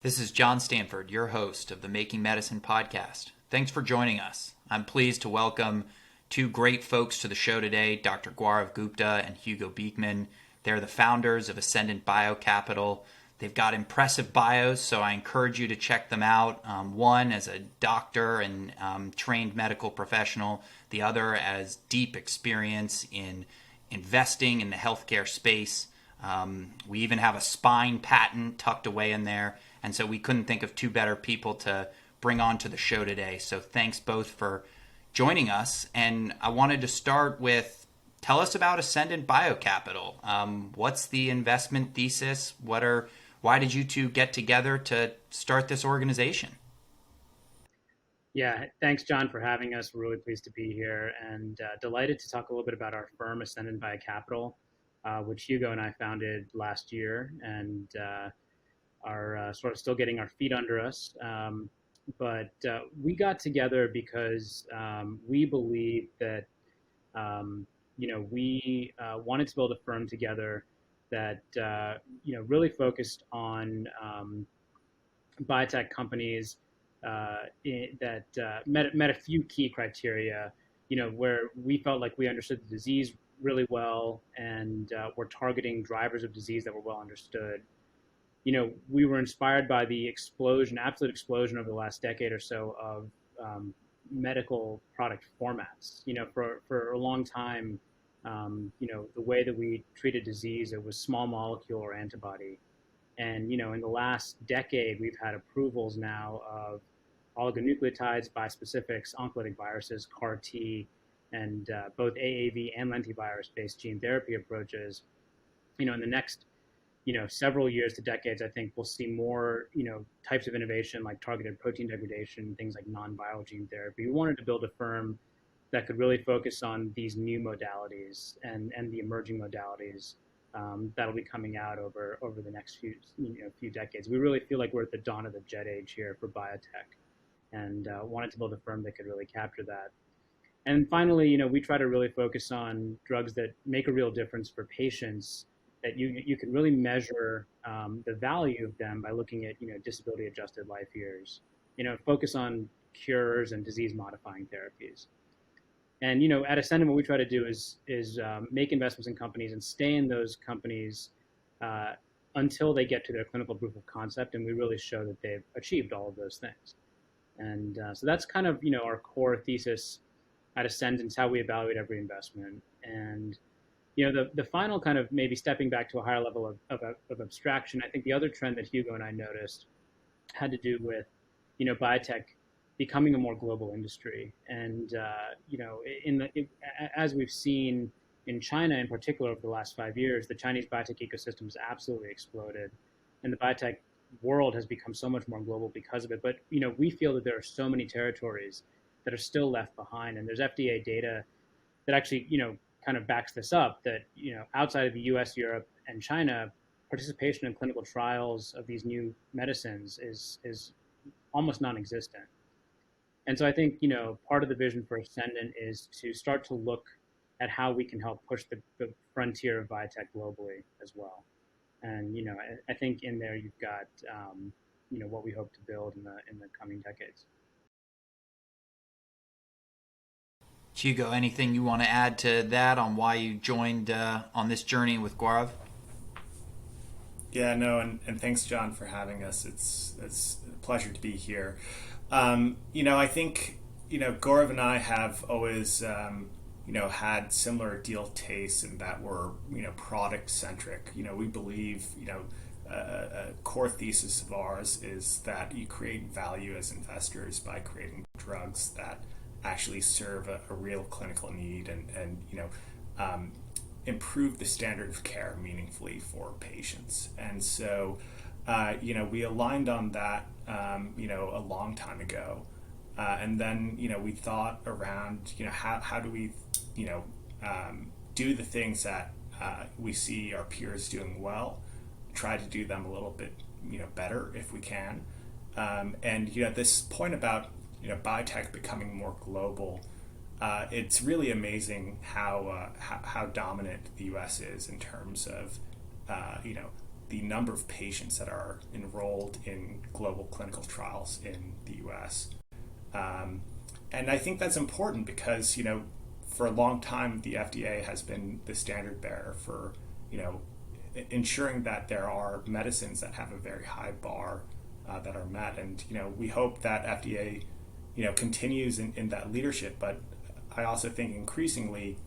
This is John Stanford, your host of the Making Medicine podcast. Thanks for joining us. I'm pleased to welcome two great folks to the show today, Dr. Gaurav Gupta and Hugo Beekman. They're the founders of Ascendant BioCapital. They've got impressive bios, so I encourage you to check them out. One as a doctor and trained medical professional, the other as deep experience in investing in the healthcare space. We even have a spine patent tucked away in there. And so we couldn't think of two better people to bring on to the show today. So thanks both for joining us. And I wanted to start with, tell us about Ascendant BioCapital. What's the investment thesis? Why did you two get together to start this organization? Yeah, thanks, John, for having us. We're really pleased to be here and delighted to talk a little bit about our firm, Ascendant BioCapital, which Hugo and I founded last year and are sort of still getting our feet under us. But we got together because we believe that, we wanted to build a firm together that, really focused on biotech companies that met a few key criteria, where we felt like we understood the disease really well and were targeting drivers of disease that were well understood. We were inspired by the absolute explosion over the last decade or so of medical product formats. For a long time, the way that we treated disease, it was small molecule or antibody. And, in the last decade, we've had approvals now of oligonucleotides, bispecifics, oncolytic viruses, CAR T, and both AAV and lentivirus-based gene therapy approaches. In the next several years to decades, I think we'll see more, types of innovation like targeted protein degradation, things like non-viral gene therapy. We wanted to build a firm that could really focus on these new modalities and the emerging modalities that'll be coming out over the next few decades. We really feel like we're at the dawn of the jet age here for biotech, and wanted to build a firm that could really capture that. And finally, we try to really focus on drugs that make a real difference for patients, that you can really measure the value of them by looking at disability adjusted life years. Focus on cures and disease modifying therapies. And at Ascendant, what we try to do is make investments in companies and stay in those companies until they get to their clinical proof of concept, and we really show that they've achieved all of those things. And so that's kind of our core thesis at Ascendant, how we evaluate every investment. And the final kind of maybe stepping back to a higher level of abstraction, I think the other trend that Hugo and I noticed had to do with, biotech becoming a more global industry. And, as we've seen in China in particular over the last 5 years, the Chinese biotech ecosystem has absolutely exploded. And the biotech world has become so much more global because of it. But, we feel that there are so many territories that are still left behind. And there's FDA data that actually, kind of backs this up, that outside of the US, Europe, and China, participation in clinical trials of these new medicines is almost non-existent. And so I think part of the vision for Ascendant is to start to look at how we can help push the frontier of biotech globally as well. And I think in there you've got what we hope to build in the coming decades. Hugo, anything you want to add to that on why you joined on this journey with Gaurav? Yeah, no, and thanks, John, for having us. It's a pleasure to be here. I think Gaurav and I have always had similar deal tastes in that we're product centric. We believe a core thesis of ours is that you create value as investors by creating drugs that actually serve a real clinical need and improve the standard of care meaningfully for patients. And so, we aligned on that, a long time ago. And then, we thought around, how do we, do the things that we see our peers doing well, try to do them a little bit, better if we can. And, this point about, biotech becoming more global, it's really amazing how dominant the U.S. is in terms of the number of patients that are enrolled in global clinical trials in the U.S. And I think that's important because, for a long time, the FDA has been the standard bearer for, ensuring that there are medicines that have a very high bar that are met. And, we hope that FDA, continues in that leadership. But I also think increasingly,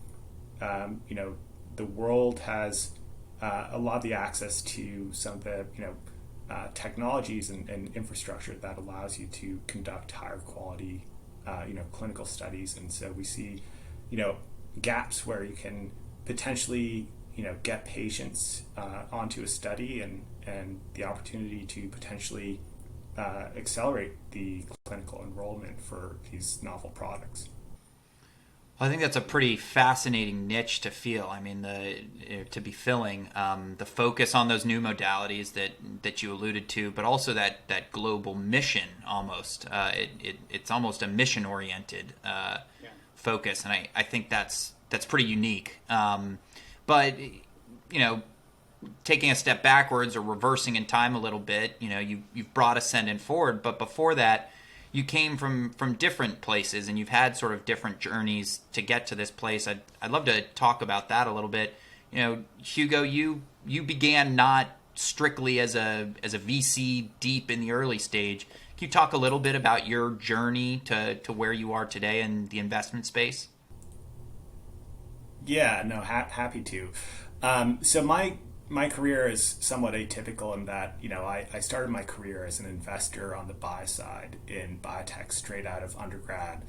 the world has a lot of the access to some of the, technologies and infrastructure that allows you to conduct higher quality, clinical studies. And so we see, gaps where you can potentially, get patients onto a study and the opportunity to potentially accelerate the clinical enrollment for these novel products. I think that's a pretty fascinating niche to feel. I mean, to be filling the focus on those new modalities that you alluded to, but also that global mission almost. It's almost a mission oriented focus, and I think that's pretty unique. But taking a step backwards or reversing in time a little bit, you've brought Ascendant forward, but before that, you came from different places and you've had sort of different journeys to get to this place. I'd love to talk about that a little bit. Hugo, you began not strictly as a VC deep in the early stage. Can you talk a little bit about your journey to where you are today in the investment space? Yeah, no, happy to. So my career is somewhat atypical in that, I started my career as an investor on the buy side in biotech straight out of undergrad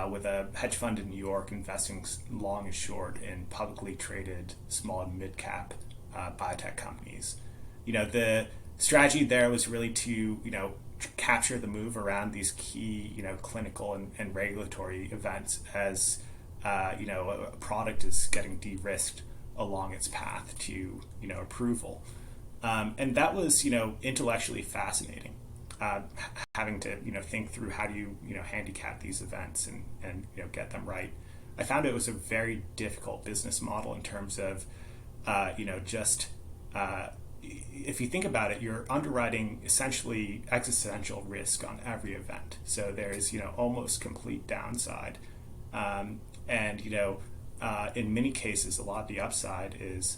with a hedge fund in New York investing long and short in publicly traded small and mid-cap biotech companies. The strategy there was really to, capture the move around these key, clinical and regulatory events as, a product is getting de-risked along its path to approval, and that was intellectually fascinating. Having to think through how do you handicap these events and get them right. I found it was a very difficult business model in terms of just if you think about it, you're underwriting essentially existential risk on every event. So there's almost complete downside, and in many cases, a lot of the upside is,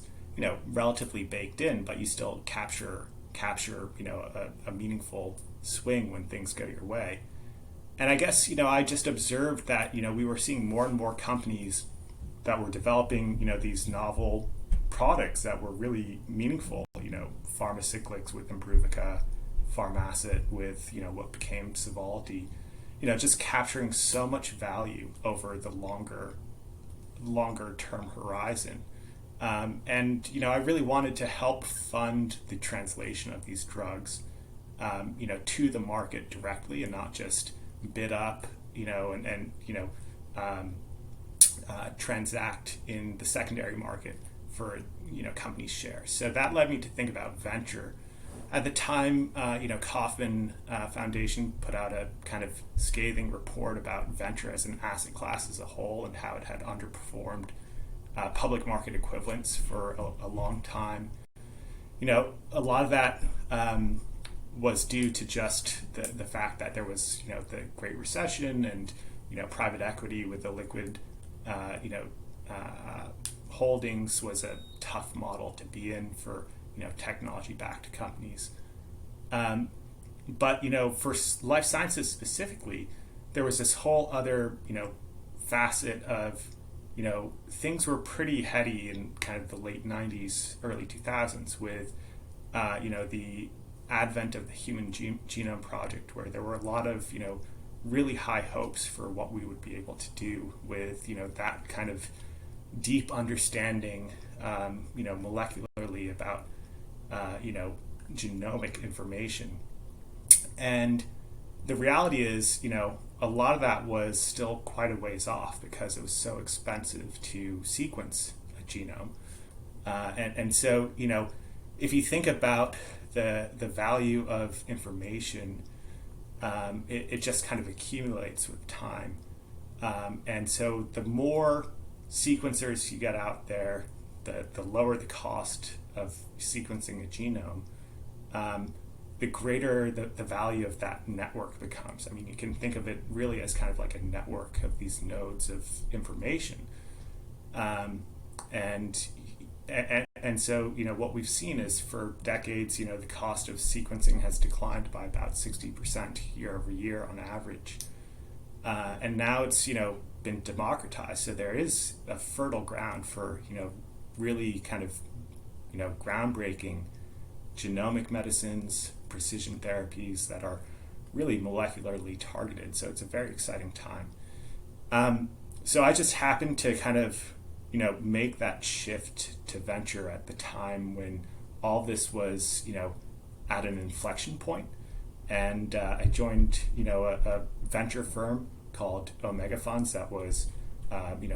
relatively baked in, but you still capture, a meaningful swing when things go your way. And I guess, I just observed that, we were seeing more and more companies that were developing, these novel products that were really meaningful, Pharmacyclics with Imbruvica, Pharmacet with, what became Sovaldi, just capturing so much value over the longer term horizon. And, I really wanted to help fund the translation of these drugs, to the market directly and not just bid up, and transact in the secondary market for, company shares. So that led me to think about venture. At the time, Kauffman Foundation put out a kind of scathing report about venture as an asset class as a whole and how it had underperformed public market equivalents for a long time. A lot of that was due to just the fact that there was, the Great Recession and, private equity with the liquid, holdings was a tough model to be in for, technology-backed companies. But, for life sciences specifically, there was this whole other, facet of, things were pretty heady in kind of the late 90s, early 2000s with, the advent of the Human Genome Project, where there were a lot of, really high hopes for what we would be able to do with, that kind of deep understanding, molecularly about, genomic information. And the reality is, a lot of that was still quite a ways off because it was so expensive to sequence a genome. And so, if you think about the value of information, it just kind of accumulates with time. And so the more sequencers you get out there, the lower the cost of sequencing a genome, the greater the value of that network becomes. I mean, you can think of it really as kind of like a network of these nodes of information. And so, what we've seen is for decades, the cost of sequencing has declined by about 60% year over year on average. And now it's, been democratized. So there is a fertile ground for, really kind of, groundbreaking genomic medicines, precision therapies that are really molecularly targeted. So it's a very exciting time. So I just happened to kind of, make that shift to venture at the time when all this was, at an inflection point. And I joined, a venture firm called Omega Funds that was,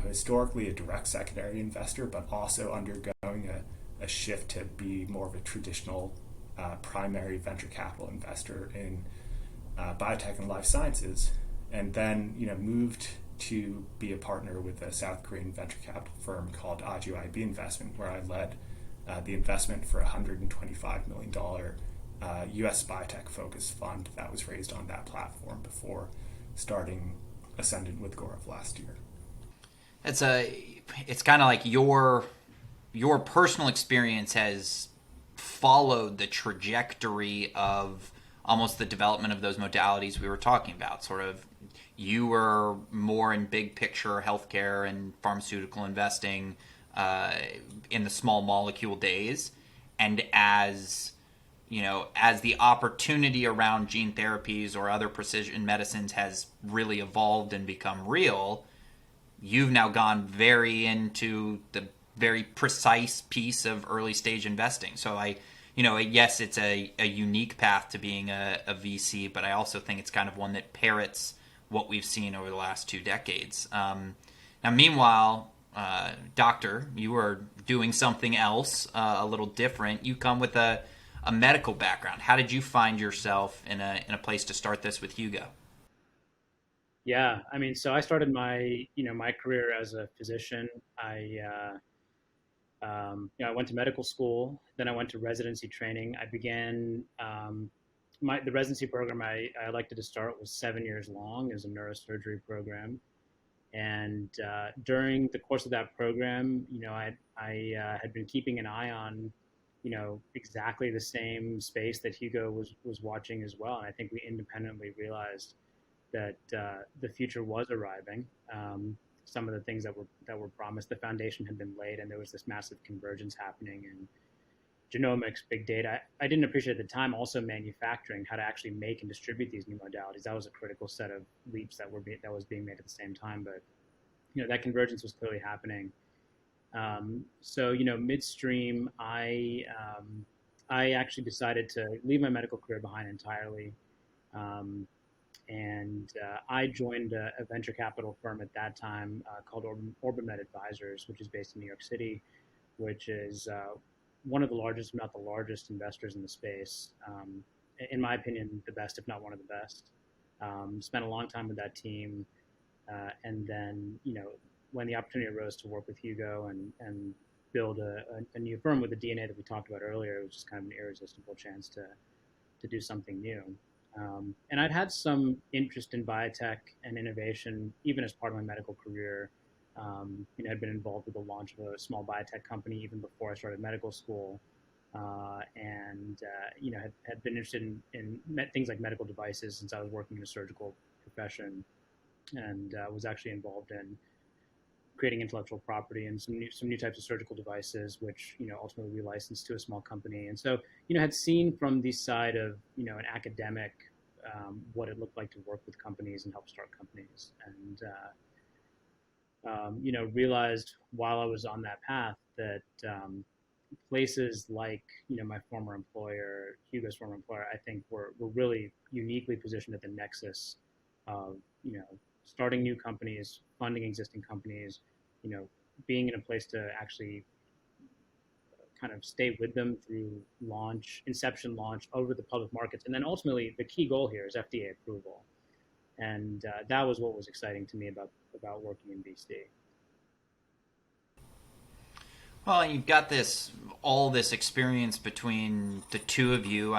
historically a direct secondary investor, but also undergoing a shift to be more of a traditional primary venture capital investor in biotech and life sciences. And then, moved to be a partner with a South Korean venture capital firm called IB Investment, where I led the investment for a $125 million U.S. biotech-focused fund that was raised on that platform before starting Ascendant with Gaurav last year. It's kind of like your personal experience has followed the trajectory of almost the development of those modalities we were talking about. Sort of, you were more in big picture healthcare and pharmaceutical investing in the small molecule days, and as the opportunity around gene therapies or other precision medicines has really evolved and become real, you've now gone very into the very precise piece of early stage investing. So yes, it's a unique path to being a VC, but I also think it's kind of one that parrots what we've seen over the last 2 decades. Now, meanwhile, Doctor, you are doing something else a little different. You come with a medical background. How did you find yourself in a place to start this with Hugo? Yeah, I mean, so I started my career as a physician. I went to medical school, then I went to residency training. I began the residency program I elected to start was 7 years long as a neurosurgery program. And during the course of that program, I had been keeping an eye on, exactly the same space that Hugo was watching as well. And I think we independently realized that the future was arriving. Some of the things that were promised, the foundation had been laid, and there was this massive convergence happening in genomics, big data. I didn't appreciate at the time also manufacturing, how to actually make and distribute these new modalities. That was a critical set of leaps that was being made at the same time. But that convergence was clearly happening. So midstream, I actually decided to leave my medical career behind entirely. And I joined a venture capital firm at that time called OrbiMed Advisors, which is based in New York City, which is one of the largest, if not the largest, investors in the space. In my opinion, the best, if not one of the best. Spent a long time with that team. And then, when the opportunity arose to work with Hugo and build a new firm with the DNA that we talked about earlier, it was just kind of an irresistible chance to do something new. And I'd had some interest in biotech and innovation, even as part of my medical career. I'd been involved with the launch of a small biotech company even before I started medical school, and had been interested in things like medical devices since I was working in a surgical profession, and was actually involved in creating intellectual property and some new types of surgical devices, which ultimately we licensed to a small company. And so had seen from the side of an academic what it looked like to work with companies and help start companies, and realized while I was on that path that places like my former employer, Hugo's former employer, I think were really uniquely positioned at the nexus of starting new companies, funding existing companies, being in a place to actually kind of stay with them through inception launch over the public markets. And then ultimately the key goal here is FDA approval. And that was what was exciting to me about working in VC. Well, you've got all this experience between the two of you.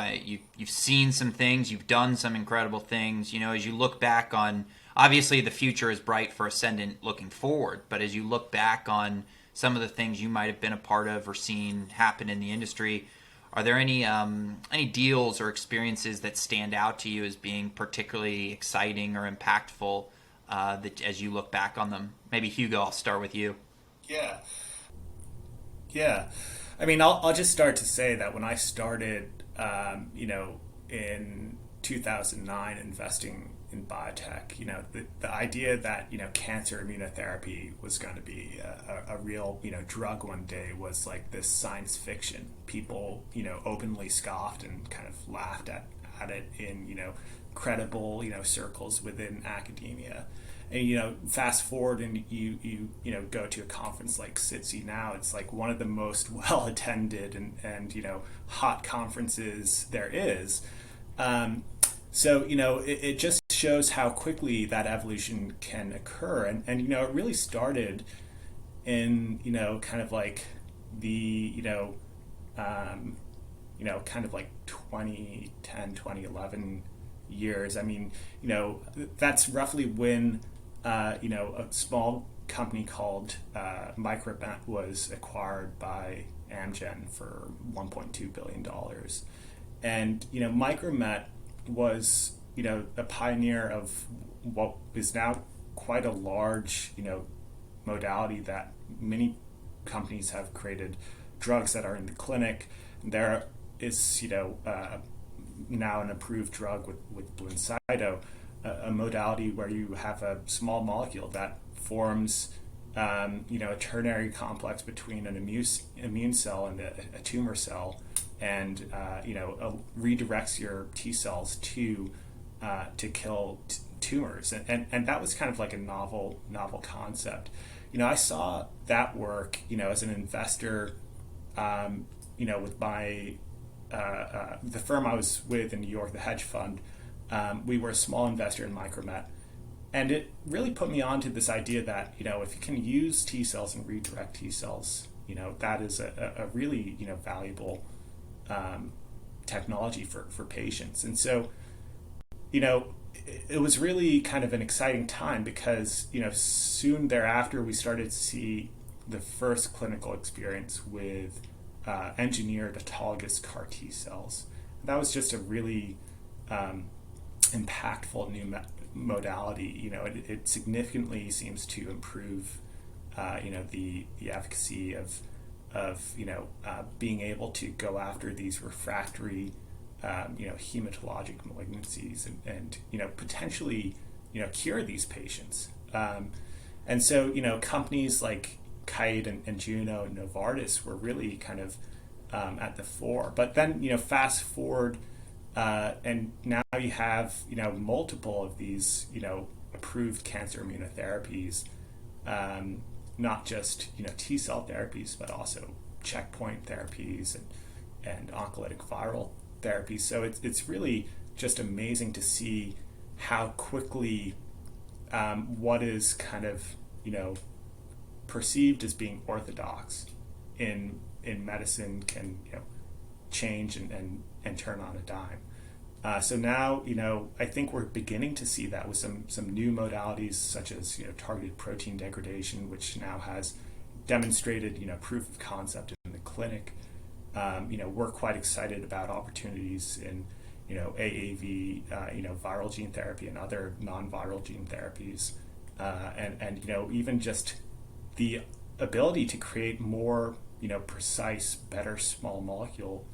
You've seen some things, you've done some incredible things. As you look back on, obviously the future is bright for Ascendant looking forward, but as you look back on some of the things you might have been a part of or seen happen in the industry, are there any deals or experiences that stand out to you as being particularly exciting or impactful that as you look back on them? Maybe Hugo, I'll start with you. Yeah. Yeah. I mean, I'll just start to say that when I started, in 2009 investing in biotech, the idea that, cancer immunotherapy was going to be a real, drug one day was like this science fiction. People, openly scoffed and kind of laughed at it in, credible, circles within academia. And fast forward and you go to a conference like SITSI now, it's like one of the most well attended and hot conferences there is. So it just shows how quickly that evolution can occur, and it really started in kind of like the kind of like 2010 2011 years. I mean, that's roughly when a small company called Micromet was acquired by Amgen for $1.2 billion. And, Micromet was, a pioneer of what is now quite a large, modality that many companies have created drugs that are in the clinic. There is, now an approved drug with Blincyto, a modality where you have a small molecule that forms, a ternary complex between an immune cell and a tumor cell, and redirects your T cells to kill tumors, and that was kind of like a novel concept. I saw that work, as an investor, with my the firm I was with in New York, the hedge fund. We were a small investor in Micromet, and it really put me on to this idea that if you can use T cells and redirect T cells, that is a really valuable technology for patients. And so it was really kind of an exciting time because soon thereafter we started to see the first clinical experience with engineered autologous CAR T cells. That was just a really impactful new modality. It significantly seems to improve the efficacy of being able to go after these refractory hematologic malignancies and potentially cure these patients. And so companies like Kite and Juno and Novartis were really kind of at the fore. But then fast forward, and now you have multiple of these approved cancer immunotherapies, not just T cell therapies, but also checkpoint therapies and oncolytic viral therapies. So it's really just amazing to see how quickly what is kind of perceived as being orthodox in medicine can change and turn on a dime. So now I think we're beginning to see that with some new modalities such as targeted protein degradation, which now has demonstrated proof of concept in the clinic. We're quite excited about opportunities in AAV, viral gene therapy and other non-viral gene therapies, and even just the ability to create more precise, better small molecule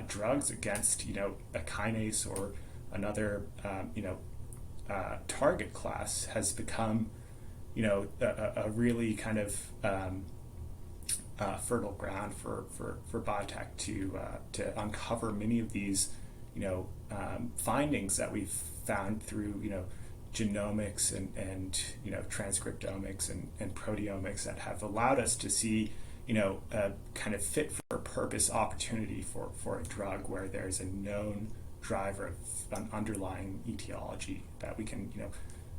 drugs against a kinase or another target class has become a really kind of fertile ground for biotech to uncover many of these findings that we've found through genomics and transcriptomics and proteomics that have allowed us to see a kind of fit for purpose opportunity for a drug where there's a known driver of an underlying etiology that we can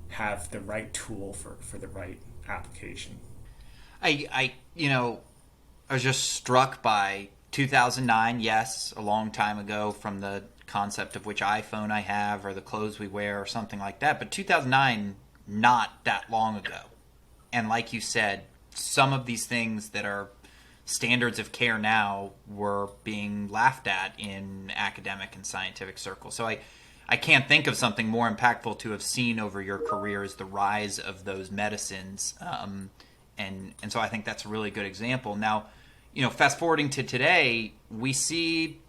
have the right tool for the right application. I I was just struck by 2009, yes, a long time ago from the concept of which iPhone I have or the clothes we wear or something like that. But 2009, not that long ago. And like you said, some of these things that are standards of care now were being laughed at in academic and scientific circles. So I can't think of something more impactful to have seen over your career as the rise of those medicines. And so I think that's a really good example. Now, fast forwarding to today, we see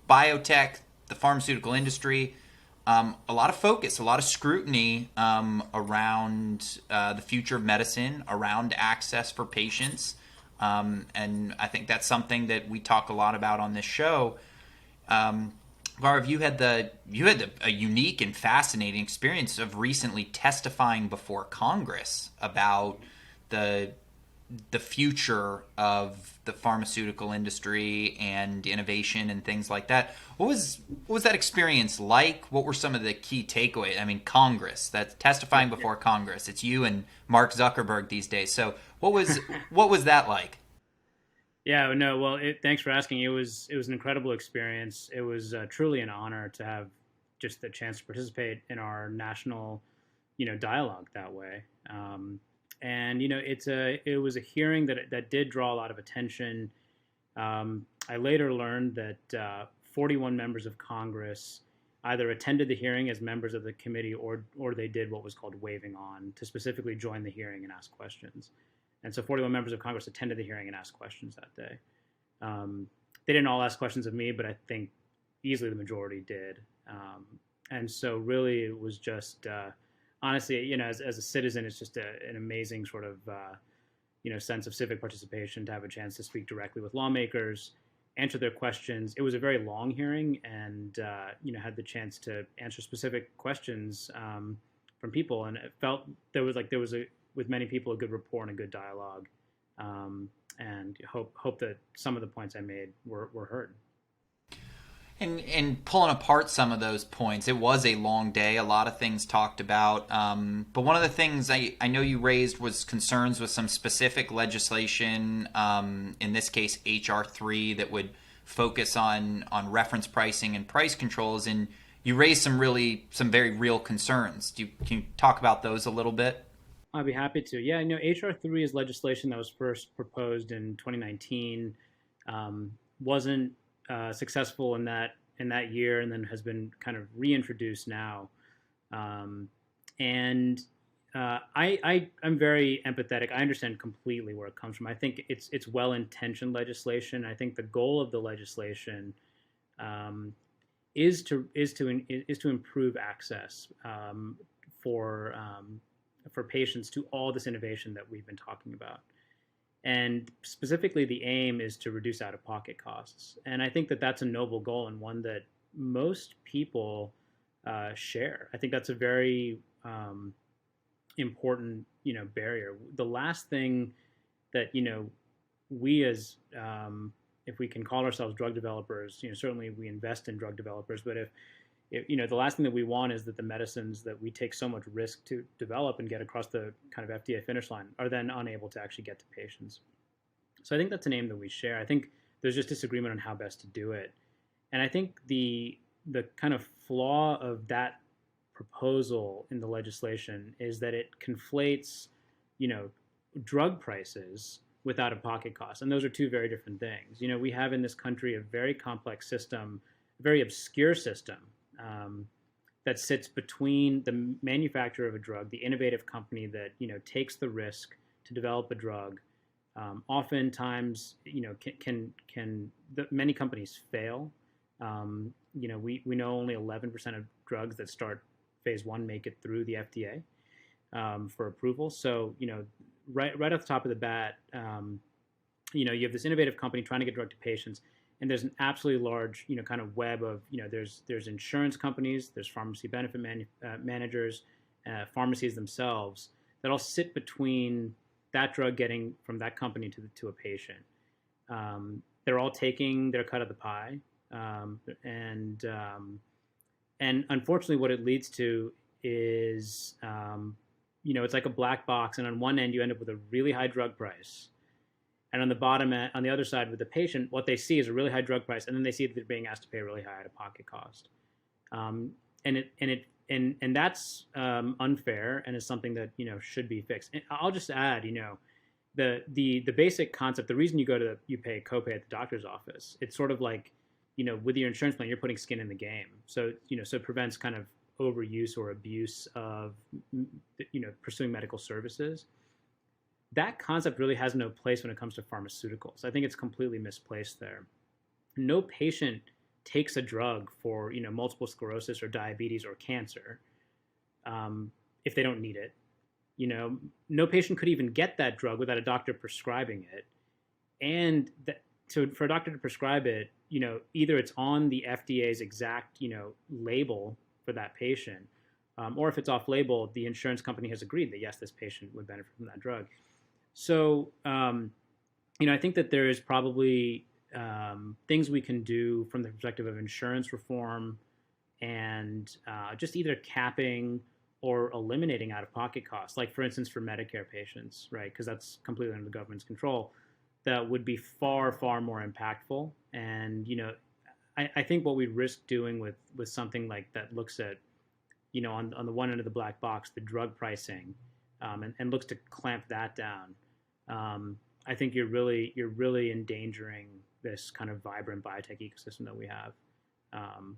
biotech, the pharmaceutical industry, a lot of focus, a lot of scrutiny around the future of medicine, around access for patients. And I think that's something that we talk a lot about on this show. Gaurav, you had a unique and fascinating experience of recently testifying before Congress about the future of the pharmaceutical industry and innovation and things like that. What was that experience like? What were some of the key takeaways? I mean, Congress, that's testifying before Congress. It's you and Mark Zuckerberg these days. So what was that like? Yeah, no, well, thanks for asking. It was an incredible experience. It was truly an honor to have just the chance to participate in our national, dialogue that way. And it was a hearing that did draw a lot of attention. I later learned that 41 members of Congress either attended the hearing as members of the committee or they did what was called waiving on to specifically join the hearing and ask questions. And so 41 members of Congress attended the hearing and asked questions that day. They didn't all ask questions of me, but I think easily the majority did. And so really it was just, honestly, as a citizen, it's just an amazing sort of, sense of civic participation to have a chance to speak directly with lawmakers, answer their questions. It was a very long hearing and, had the chance to answer specific questions from people. And it felt there was with many people, a good rapport and a good dialogue, and hope that some of the points I made were heard. And pulling apart some of those points, it was a long day, a lot of things talked about. But one of the things I know you raised was concerns with some specific legislation, in this case HR3, that would focus on reference pricing and price controls. And you raised some very real concerns. Can you talk about those a little bit? I'd be happy to. Yeah, HR3 is legislation that was first proposed in 2019, wasn't successful in that year, and then has been kind of reintroduced now. I'm very empathetic. I understand completely where it comes from. I think it's well-intentioned legislation. I think the goal of the legislation is to improve access for patients to all this innovation that we've been talking about. And specifically, the aim is to reduce out-of-pocket costs. And I think that that's a noble goal and one that most people share. I think that's a very important, barrier. The last thing that, we as, if we can call ourselves drug developers, certainly we invest in drug developers, but if the last thing that we want is that the medicines that we take so much risk to develop and get across the kind of FDA finish line are then unable to actually get to patients. So I think that's an aim that we share. I think there's just disagreement on how best to do it. And I think the kind of flaw of that proposal in the legislation is that it conflates, drug prices with out-of-pocket costs. And those are two very different things. We have in this country a very complex system, a very obscure system, that sits between the manufacturer of a drug, the innovative company that takes the risk to develop a drug. Oftentimes, many companies fail. We know only 11% of drugs that start phase 1 make it through the FDA for approval. So right off the top of the bat, you have this innovative company trying to get drug to patients. And there's an absolutely large, kind of web of, there's insurance companies, there's pharmacy benefit managers, pharmacies themselves that all sit between that drug getting from that company to a patient. They're all taking their cut of the pie, and unfortunately, what it leads to is, it's like a black box, and on one end you end up with a really high drug price. And on the bottom end, on the other side with the patient, what they see is a really high drug price, and then they see that they're being asked to pay a really high out-of-pocket cost. And that's unfair, and is something that should be fixed. And I'll just add, the basic concept. The reason you pay a copay at the doctor's office, it's sort of like, with your insurance plan, you're putting skin in the game. So so it prevents kind of overuse or abuse of pursuing medical services. That concept really has no place when it comes to pharmaceuticals. I think it's completely misplaced there. No patient takes a drug for multiple sclerosis or diabetes or cancer if they don't need it. No patient could even get that drug without a doctor prescribing it. And so for a doctor to prescribe it, either it's on the FDA's exact label for that patient, or if it's off label, the insurance company has agreed that yes, this patient would benefit from that drug. So I think that there is probably things we can do from the perspective of insurance reform, and just either capping or eliminating out-of-pocket costs. Like, for instance, for Medicare patients, right? Because that's completely under the government's control. That would be far, far more impactful. And I think what we risk doing with something like that looks at on the one end of the black box, the drug pricing, and looks to clamp that down. I think you're really endangering this kind of vibrant biotech ecosystem that we have,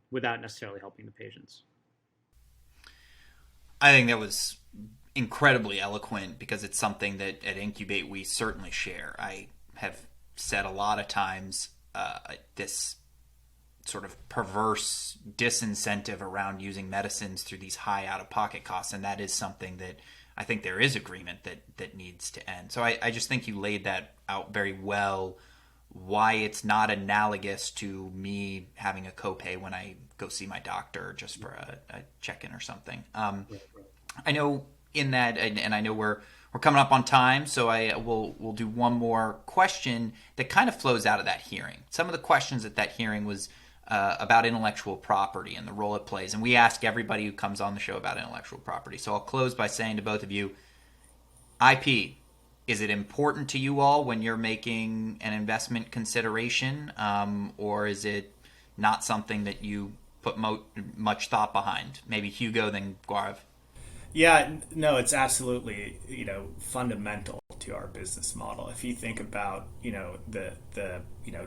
without necessarily helping the patients. I think that was incredibly eloquent, because it's something that at Incubate we certainly share. I have said a lot of times this sort of perverse disincentive around using medicines through these high out-of-pocket costs, and that is something that I think there is agreement that needs to end. So I just think you laid that out very well, why it's not analogous to me having a copay when I go see my doctor just for a check-in or something. I know in that, and I know we're coming up on time, so we'll do one more question that kind of flows out of that hearing. Some of the questions at that hearing was about intellectual property and the role it plays. And we ask everybody who comes on the show about intellectual property. So I'll close by saying to both of you, IP, is it important to you all when you're making an investment consideration, or is it not something that you put much thought behind? Maybe Hugo, then Gaurav. Yeah, no, it's absolutely, fundamental to our business model. If you think about, the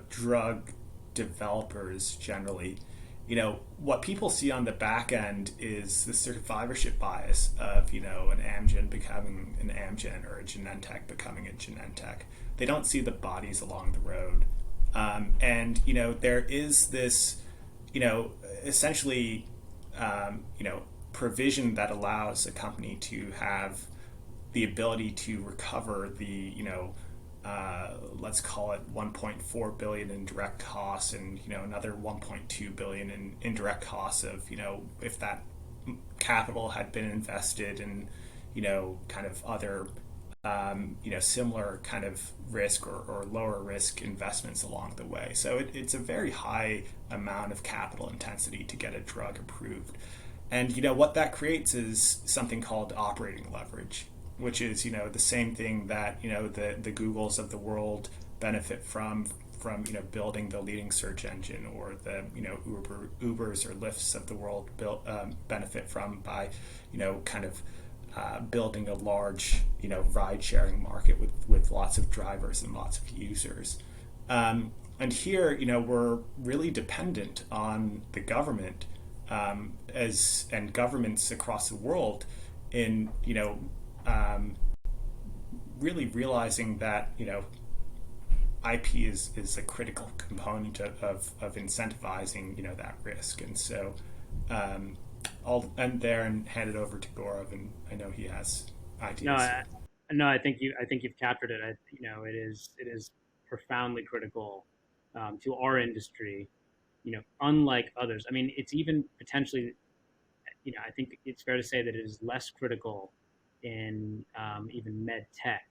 drug developers generally, what people see on the back end is the survivorship bias of, an Amgen becoming an Amgen or a Genentech becoming a Genentech. They don't see the bodies along the road. And, there is this, essentially, provision that allows a company to have the ability to recover the, let's call it 1.4 billion in direct costs, and another 1.2 billion in indirect costs of if that capital had been invested in kind of other similar kind of risk or lower risk investments along the way. So it's a very high amount of capital intensity to get a drug approved. And what that creates is something called operating leverage, which is the same thing that the Googles of the world benefit from building the leading search engine, or the Ubers or Lyfts of the world benefit from by kind of building a large ride sharing market with lots of drivers and lots of users. And here we're really dependent on the government and governments across the world in really realizing that IP is a critical component of incentivizing that risk. And so I'll end there and hand it over to Gaurav, and I know he has ideas. I think you've captured it. It is profoundly critical to our industry. Unlike others, I mean, it's even potentially, I think it's fair to say that it is less critical in even med tech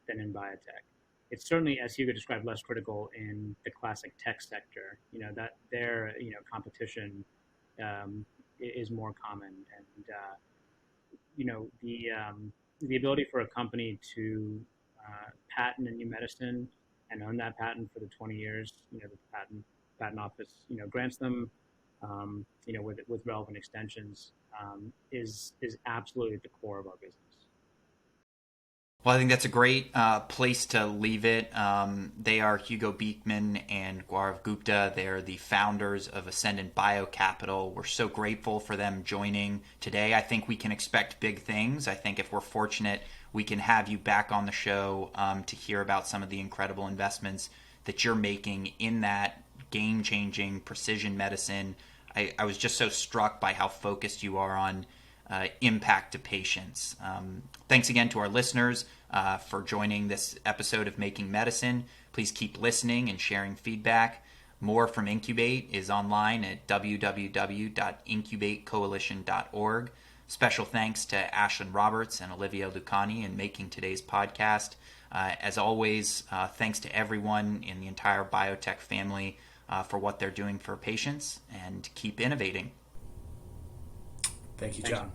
than in biotech. It's certainly, as Hugo described, less critical in the classic tech sector. That their competition is more common, and the ability for a company to patent a new medicine and own that patent for the 20 years, the patent office, grants them, with relevant extensions, is absolutely at the core of our business. Well, I think that's a great place to leave it. They are Hugo Beekman and Gaurav Gupta. They're the founders of Ascendant BioCapital. We're so grateful for them joining today. I think we can expect big things. I think if we're fortunate, we can have you back on the show to hear about some of the incredible investments that you're making in that game-changing precision medicine. I was just so struck by how focused you are on impact to patients. Thanks again to our listeners for joining this episode of Making Medicine. Please keep listening and sharing feedback. More from Incubate is online at www.incubatecoalition.org. Special thanks to Ashlyn Roberts and Olivia Lucani in making today's podcast. As always, thanks to everyone in the entire biotech family for what they're doing for patients, and keep innovating. Thank you, John.